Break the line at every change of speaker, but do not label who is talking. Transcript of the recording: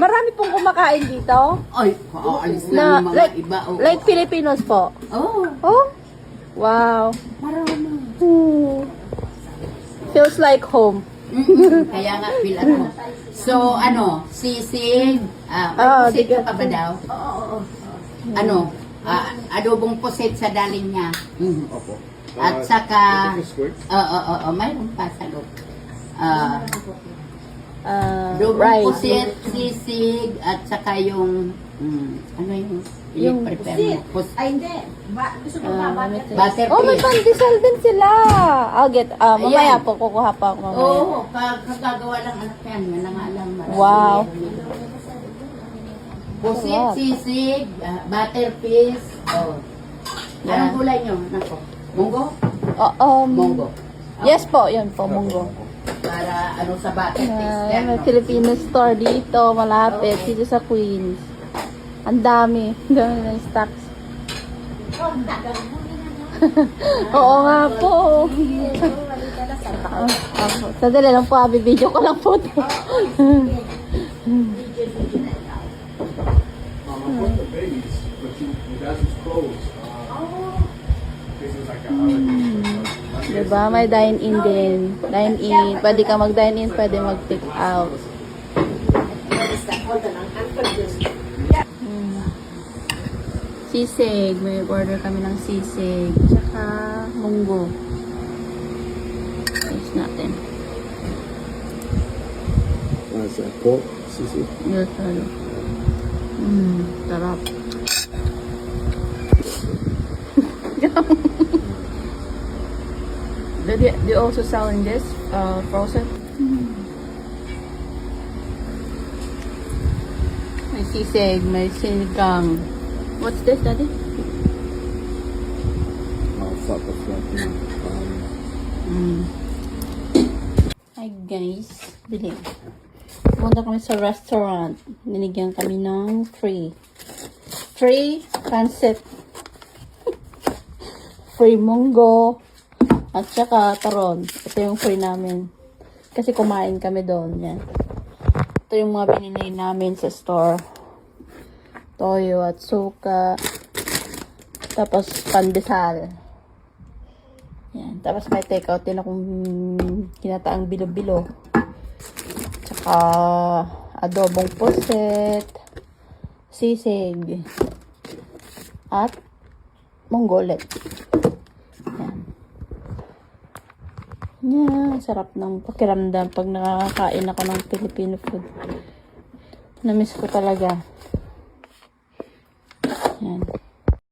Marami pong kumakain dito.
Ay, aalis
Na,
na yung mga
like,
iba. Oh.
like Filipinos po.
Oh,
Oh? Wow.
marami.
Feels like home.
Kaya nga, pila mo. So, ano, sisig,
Ah,
may pusit
diga-
ka pa ba daw? Ano, adobong pusit sa daling niya.
Opo.
At saka,
Chicken squirt?
mayroon pa sa loob. Adobong
Rice.
pusit, sisig, at saka yung, ano yung prepare mo?
Ay, hindi. Gusto ko
Butter
Oh, may
fish.
pandesal din sila. I'll get, mamaya
Ayan.
po, kukuha pa ako mamaya.
Oo, kagagawa lang anak yan. Yan ang alam.
Wow.
Pusit,
Sarap.
sisig, butter fish. Oh.
Yeah.
Anong gulay nyo? Nako. Munggo? Munggo.
Yes po, yun po, munggo.
Para ano sa butter fish.
May Filipino store dito, malapit, dito sa Queens. Ang dami. Ang dami ng stocks. Oo nga po. Sadali lang po, video ko lang po.
I put the babies, but your dad's was closed. This is like a
Diba? May dine-in din. Dine-in. Pwede ka mag-dine-in, pwede mag-pick out. Sisig. May order kami ng sisig. Tsaka munggo. Ayos natin.
What's that? Pork? Sisig?
Yes, ano. Sarap. They also selling this frozen? May sisig, may sinigang. What's this, Daddy?
Oh, fuck the fuck.
Hi guys, bili. Pumunta kami sa restaurant. Ninigyan kami ng free pancit. Free munggo. At saka taron. Ito yung free namin. Kasi kumain kami doon. Yan. Ito yung mga binili namin sa store. Toyo at suka. Tapos pandesal. Yan. Tapos may take out din akong kinataang bilo-bilo. Tsaka adobong puset. Sisig. At monggolet. Yan. Sarap ng pakiramdam pag nakakain ako ng Filipino food. Namiss ko talaga. Yan.